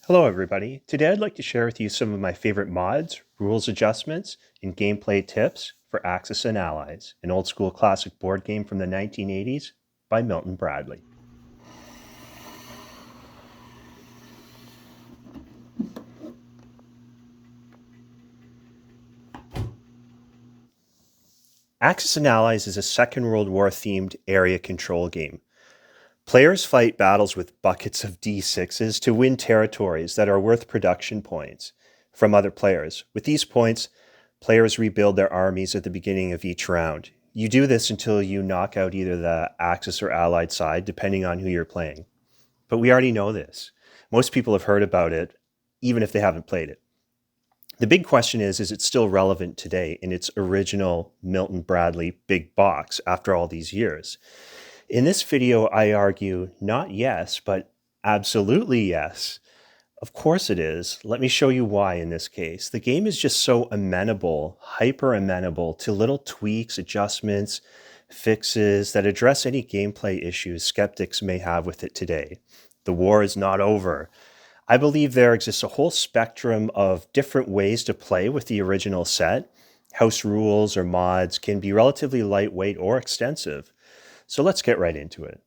Hello everybody. Today I'd like to share with you some of my favorite mods, rules adjustments, and gameplay tips for Axis and Allies, an old school classic board game from the 1980s by Milton Bradley. Axis and Allies is a Second World War themed area control game. Players fight battles with buckets of D6s to win territories that are worth production points from other players. With these points, players rebuild their armies at the beginning of each round. You do this until you knock out either the Axis or Allied side, depending on who you're playing. But we already know this. Most people have heard about it, even if they haven't played it. The big question is it still relevant today in its original Milton Bradley big box after all these years? In this video, I argue not yes, but absolutely yes. Of course it is. Let me show you why in this case. The game is just so amenable, hyper amenable to little tweaks, adjustments, fixes that address any gameplay issues skeptics may have with it today. The war is not over. I believe there exists a whole spectrum of different ways to play with the original set. House rules or mods can be relatively lightweight or extensive. So let's get right into it.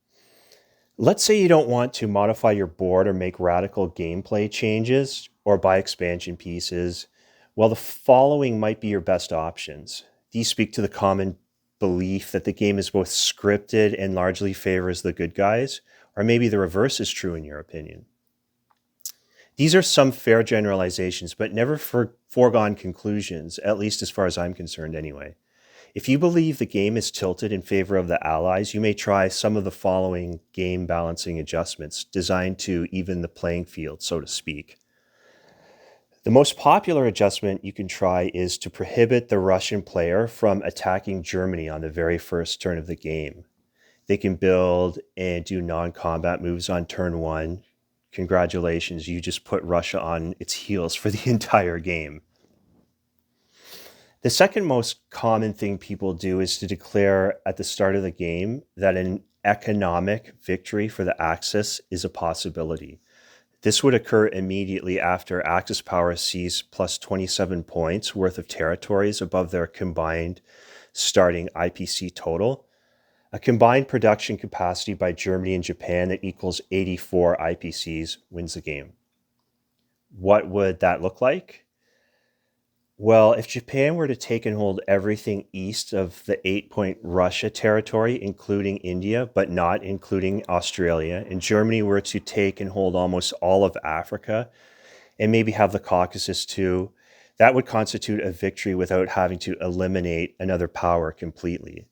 Let's say you don't want to modify your board or make radical gameplay changes or buy expansion pieces. Well, the following might be your best options. These speak to the common belief that the game is both scripted and largely favors the good guys, or maybe the reverse is true in your opinion. These are some fair generalizations, but never foregone conclusions, at least as far as I'm concerned anyway. If you believe the game is tilted in favor of the Allies, you may try some of the following game balancing adjustments designed to even the playing field, so to speak. The most popular adjustment you can try is to prohibit the Russian player from attacking Germany on the very first turn of the game. They can build and do non-combat moves on turn one. Congratulations, you just put Russia on its heels for the entire game. The second most common thing people do is to declare at the start of the game that an economic victory for the Axis is a possibility. This would occur immediately after Axis power sees plus 27 points worth of territories above their combined starting IPC total. A combined production capacity by Germany and Japan that equals 84 IPCs wins the game. What would that look like? Well, if Japan were to take and hold everything east of the 8-point Russia territory, including India, but not including Australia, and Germany were to take and hold almost all of Africa, and maybe have the Caucasus too, that would constitute a victory without having to eliminate another power completely.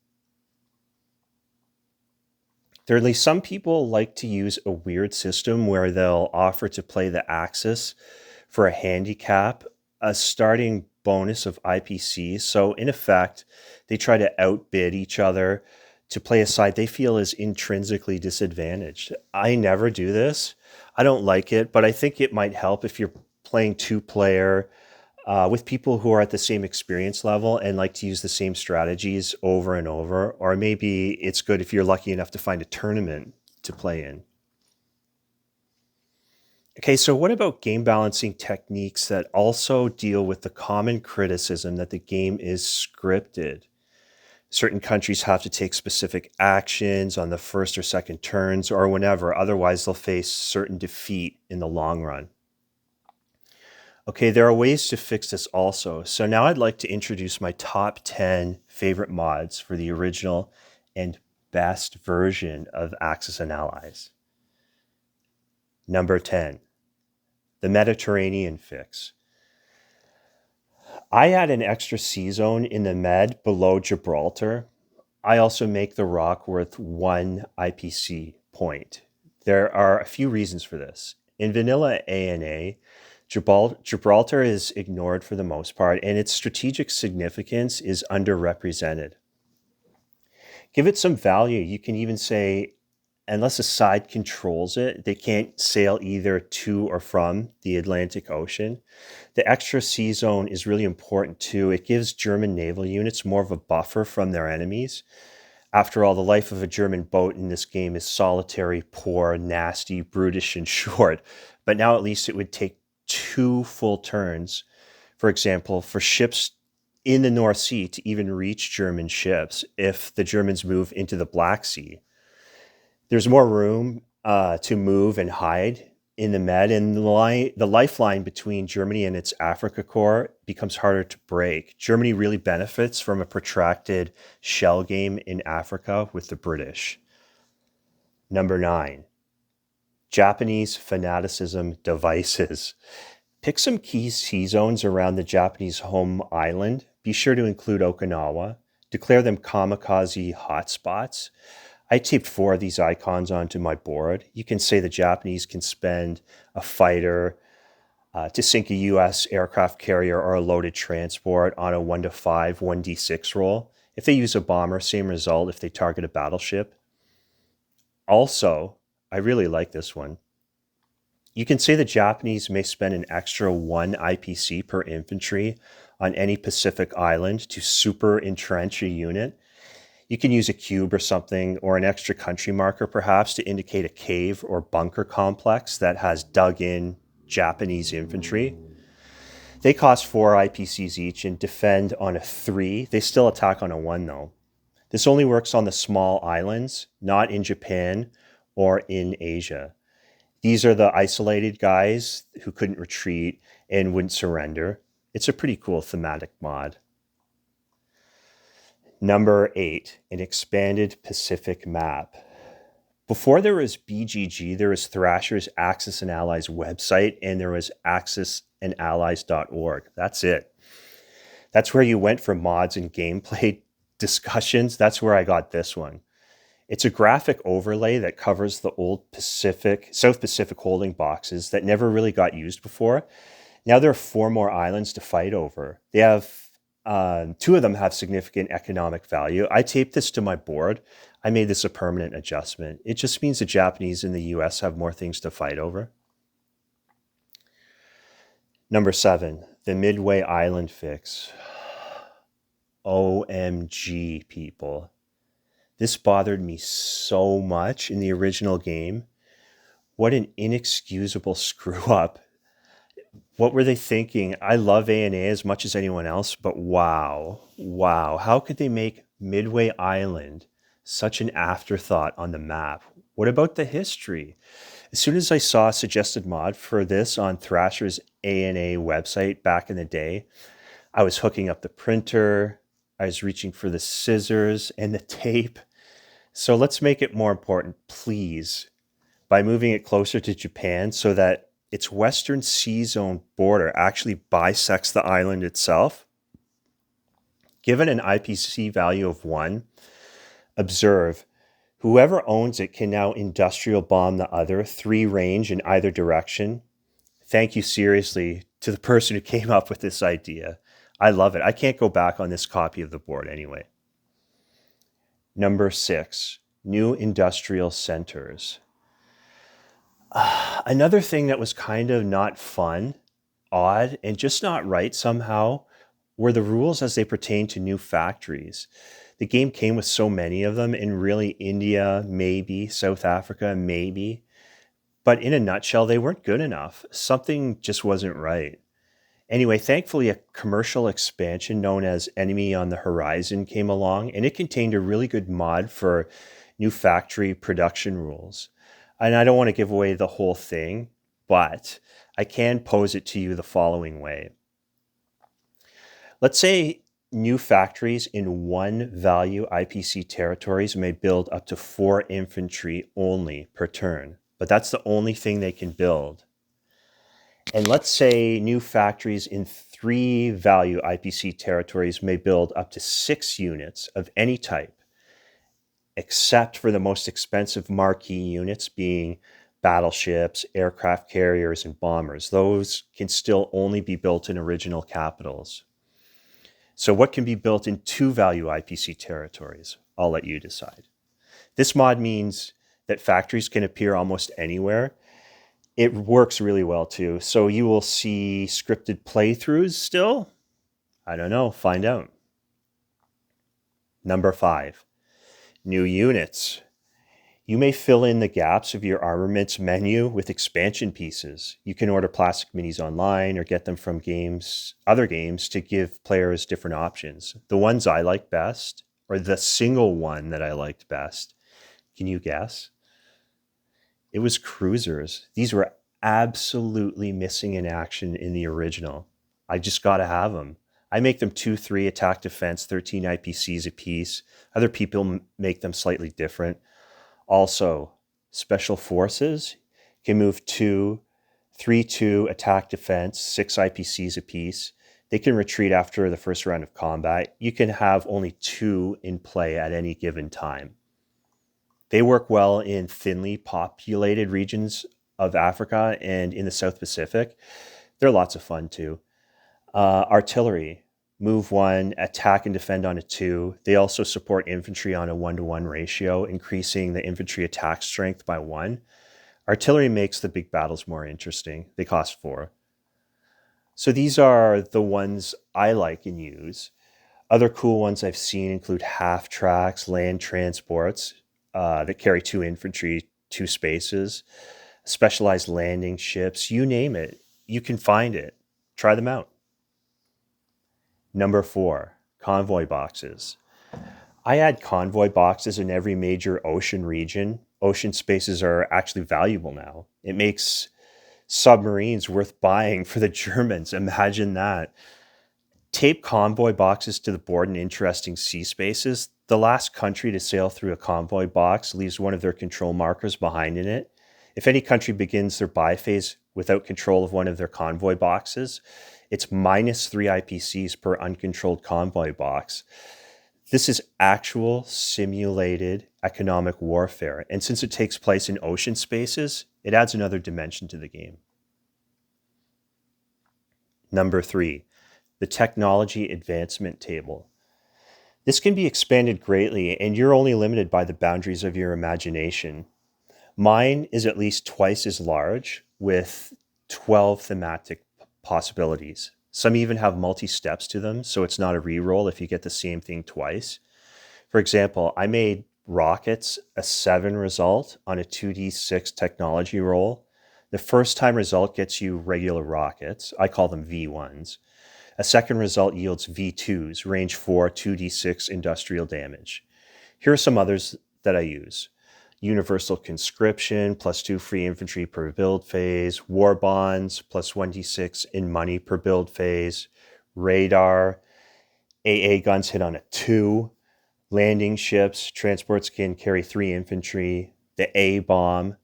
Thirdly, some people like to use a weird system where they'll offer to play the Axis for a handicap, a starting bonus of IPC. So in effect, they try to outbid each other to play a side they feel is intrinsically disadvantaged. I never do this. I don't like it, but I think it might help if you're playing two-player with people who are at the same experience level and like to use the same strategies over and over. Or maybe it's good if you're lucky enough to find a tournament to play in. Okay, so what about game balancing techniques that also deal with the common criticism that the game is scripted? Certain countries have to take specific actions on the first or second turns or whenever, otherwise they'll face certain defeat in the long run. Okay, there are ways to fix this also. So now I'd like to introduce my top 10 favorite mods for the original and best version of Axis and Allies. Number 10. The Mediterranean Fix. I add an extra sea zone in the Med below Gibraltar. I also make the rock worth 1 IPC point. There are a few reasons for this. In vanilla A&A, Gibraltar is ignored for the most part, and its strategic significance is underrepresented. Give it some value. You can even say, unless a side controls it, they can't sail either to or from the Atlantic Ocean. The extra sea zone is really important too. It gives German naval units more of a buffer from their enemies. After all, the life of a German boat in this game is solitary, poor, nasty, brutish, and short. but now at least it would take 2 full turns, for example, for ships in the North Sea to even reach German ships if the Germans move into the Black Sea. There's more room to move and hide in the Med, and the lifeline between Germany and its Africa core becomes harder to break. Germany really benefits from a protracted shell game in Africa with the British. Number 9, Japanese fanaticism devices. Pick some key sea zones around the Japanese home island. Be sure to include Okinawa. Declare them kamikaze hotspots. I taped 4 of these icons onto my board. You can say the Japanese can spend a fighter to sink a US aircraft carrier or a loaded transport on a 1-5, 1d6 roll. If they use a bomber, same result if they target a battleship. Also, I really like this one. You can say the Japanese may spend an extra 1 IPC per infantry on any Pacific island to super entrench a unit. You can use a cube or something, or an extra country marker perhaps, to indicate a cave or bunker complex that has dug in Japanese infantry. They cost 4 IPCs each and defend on a 3. They still attack on a 1 though. This only works on the small islands, not in Japan or in Asia. These are the isolated guys who couldn't retreat and wouldn't surrender. It's a pretty cool thematic mod. Number 8, an expanded Pacific map. Before there was BGG, there was Thrasher's Axis and Allies website, and there was axisandallies.org. That's it. That's where you went for mods and gameplay discussions. That's where I got this one. It's a graphic overlay that covers the old South Pacific holding boxes that never really got used before. Now there are 4 more islands to fight over. They have 2 of them have significant economic value. I taped this to my board. I made this a permanent adjustment. It just means the Japanese and the US have more things to fight over. Number 7, the Midway Island Fix. OMG, people. This bothered me so much in the original game. What an inexcusable screw up. What were they thinking? I love A&A as much as anyone else, but wow. How could they make Midway Island such an afterthought on the map? What about the history? As soon as I saw a suggested mod for this on Thrasher's A&A website back in the day, I was hooking up the printer, I was reaching for the scissors and the tape. So let's make it more important, please, by moving it closer to Japan so that its western sea zone border actually bisects the island itself. Given an IPC value of 1, observe, whoever owns it can now industrial bomb the other, 3 range in either direction. Thank you seriously to the person who came up with this idea. I love it. I can't go back on this copy of the board anyway. Number 6, new industrial centers. Another thing that was kind of not fun, odd, and just not right somehow were the rules as they pertain to new factories. The game came with so many of them, and really India, maybe, South Africa, maybe. But in a nutshell, they weren't good enough. Something just wasn't right. Anyway, thankfully, a commercial expansion known as Enemy on the Horizon came along, and it contained a really good mod for new factory production rules. And I don't want to give away the whole thing, but I can pose it to you the following way. Let's say new factories in 1 value IPC territories may build up to 4 infantry only per turn, but that's the only thing they can build. And let's say new factories in 3 value IPC territories may build up to 6 units of any type, except for the most expensive marquee units being battleships, aircraft carriers, and bombers. Those can still only be built in original capitals. So what can be built in 2 value IPC territories? I'll let you decide. This mod means that factories can appear almost anywhere. It works really well too. So you will see scripted playthroughs still? I don't know, find out. Number 5, new units. You may fill in the gaps of your armaments menu with expansion pieces. You can order plastic minis online or get them from other games to give players different options. The ones I like best, or the single one that I liked best, can you guess? It was cruisers. These were absolutely missing in action in the original. I just got to have them. I make them 2-3 attack defense, 13 IPCs apiece. Other people make them slightly different. Also, special forces can move 3-2 attack defense, 6 IPCs apiece. They can retreat after the first round of combat. You can have only 2 in play at any given time. They work well in thinly populated regions of Africa and in the South Pacific. They're lots of fun too. Artillery, move 1, attack and defend on a 2. They also support infantry on a 1-to-1 ratio, increasing the infantry attack strength by 1. Artillery makes the big battles more interesting. They cost 4. So these are the ones I like and use. Other cool ones I've seen include half tracks, land transports that carry 2 infantry, 2 spaces, specialized landing ships, you name it. You can find it. Try them out. Number 4, convoy boxes. I add convoy boxes in every major ocean region. Ocean spaces are actually valuable now. It makes submarines worth buying for the Germans. Imagine that. Tape convoy boxes to the board in interesting sea spaces. The last country to sail through a convoy box leaves one of their control markers behind in it. If any country begins their buy phase without control of one of their convoy boxes, it's minus 3 IPCs per uncontrolled convoy box. This is actual simulated economic warfare. And since it takes place in ocean spaces, it adds another dimension to the game. Number 3, the technology advancement table. This can be expanded greatly, and you're only limited by the boundaries of your imagination. Mine is at least twice as large, with 12 thematic possibilities. Some even have multi-steps to them, so it's not a reroll if you get the same thing twice. For example, I made rockets a 7 result on a 2d6 technology roll. The first time result gets you regular rockets. I call them V1s. A second result yields V2s, range 4, 2d6 industrial damage. Here are some others that I use. Universal conscription, plus 2 free infantry per build phase. War bonds, plus 1d6 in money per build phase. Radar, AA guns hit on a 2. Landing ships, transports can carry 3 infantry. The A bomb.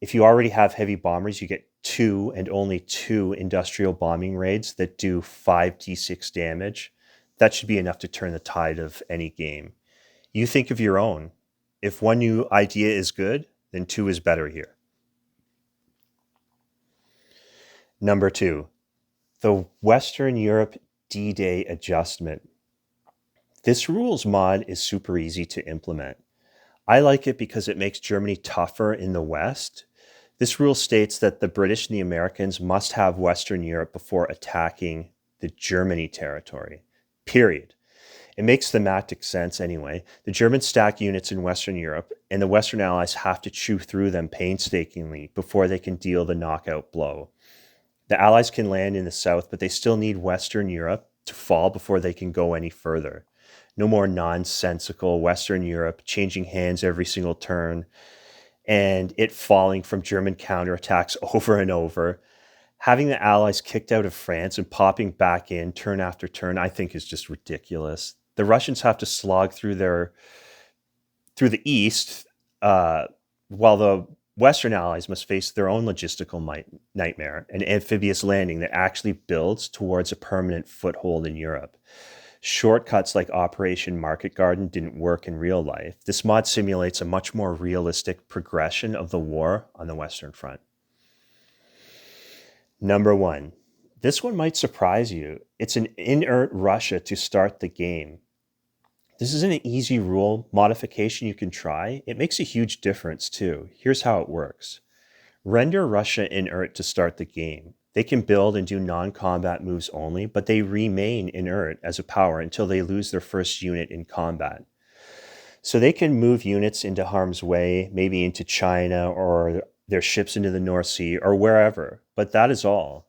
If you already have heavy bombers, you get 2 and only 2 industrial bombing raids that do 5d6 damage. That should be enough to turn the tide of any game. You think of your own. If one new idea is good, then 2 is better here. Number 2, the Western Europe DDay adjustment. This rules mod is super easy to implement. I like it because it makes Germany tougher in the West. This rule states that the British and the Americans must have Western Europe before attacking the Germany territory, period. It makes thematic sense anyway. The Germans stack units in Western Europe, and the Western Allies have to chew through them painstakingly before they can deal the knockout blow. The Allies can land in the south, but they still need Western Europe to fall before they can go any further. No more nonsensical Western Europe changing hands every single turn and it falling from German counterattacks over and over. Having the Allies kicked out of France and popping back in turn after turn, I think is just ridiculous. The Russians have to slog through the east, while the Western Allies must face their own logistical nightmare, an amphibious landing that actually builds towards a permanent foothold in Europe. Shortcuts like Operation Market Garden didn't work in real life. This mod simulates a much more realistic progression of the war on the Western Front. Number 1. This one might surprise you. It's an Inert Russia to start the game. This isn't an easy rule modification you can try. It makes a huge difference too. Here's how it works. Render Russia inert to start the game. They can build and do non-combat moves only, but they remain inert as a power until they lose their first unit in combat. So they can move units into harm's way, maybe into China or their ships into the North Sea or wherever, but that is all.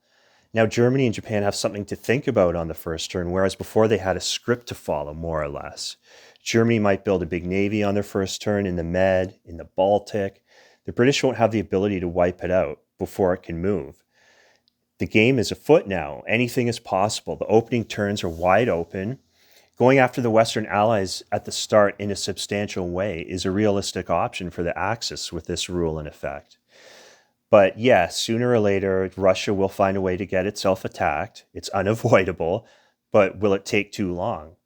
Now, Germany and Japan have something to think about on the first turn, whereas before they had a script to follow, more or less. Germany might build a big navy on their first turn in the Med, in the Baltic. The British won't have the ability to wipe it out before it can move. The game is afoot now. Anything is possible. The opening turns are wide open. Going after the Western Allies at the start in a substantial way is a realistic option for the Axis with this rule in effect. But yes, sooner or later, Russia will find a way to get itself attacked. It's unavoidable, but will it take too long?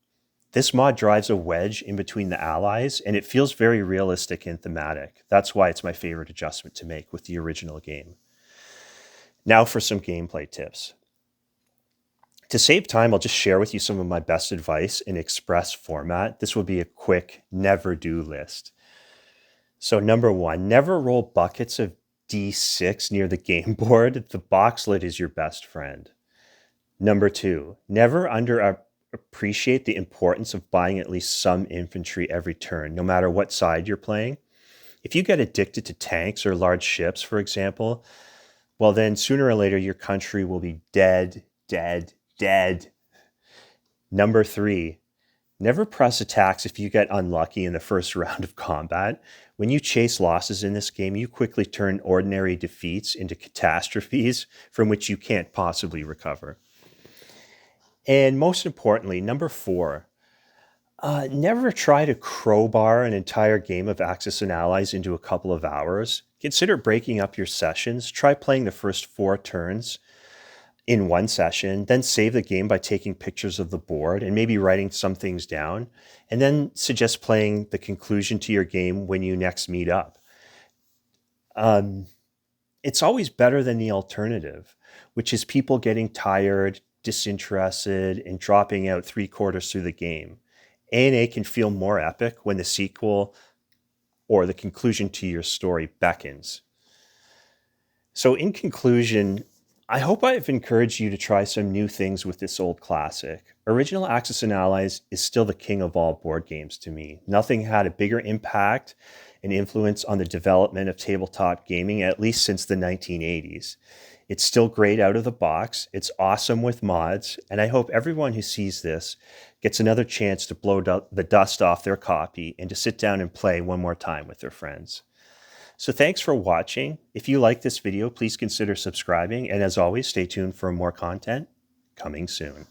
This mod drives a wedge in between the allies, and it feels very realistic and thematic. That's why it's my favorite adjustment to make with the original game. Now for some gameplay tips. To save time, I'll just share with you some of my best advice in Express format. This will be a quick never-do list. So number 1, never roll buckets of D6 near the game board. The box lid is your best friend. Number 2, never underappreciate the importance of buying at least some infantry every turn, no matter what side you're playing. If you get addicted to tanks or large ships, for example, well then sooner or later your country will be dead. Number 3, never press attacks if you get unlucky in the first round of combat. When you chase losses in this game, you quickly turn ordinary defeats into catastrophes from which you can't possibly recover. And most importantly, number 4, never try to crowbar an entire game of Axis and Allies into a couple of hours. Consider breaking up your sessions. Try playing the first 4 turns in one session, then save the game by taking pictures of the board and maybe writing some things down, and then suggest playing the conclusion to your game when you next meet up. It's always better than the alternative, which is people getting tired, disinterested, and dropping out 3/4 through the game. A&A can feel more epic when the sequel or the conclusion to your story beckons. So in conclusion, I hope I've encouraged you to try some new things with this old classic. Original Axis and Allies is still the king of all board games to me. Nothing had a bigger impact and influence on the development of tabletop gaming, at least since the 1980s. It's still great out of the box, it's awesome with mods, and I hope everyone who sees this gets another chance to blow the dust off their copy and to sit down and play one more time with their friends. So thanks for watching. If you like this video, please consider subscribing. And as always, stay tuned for more content coming soon.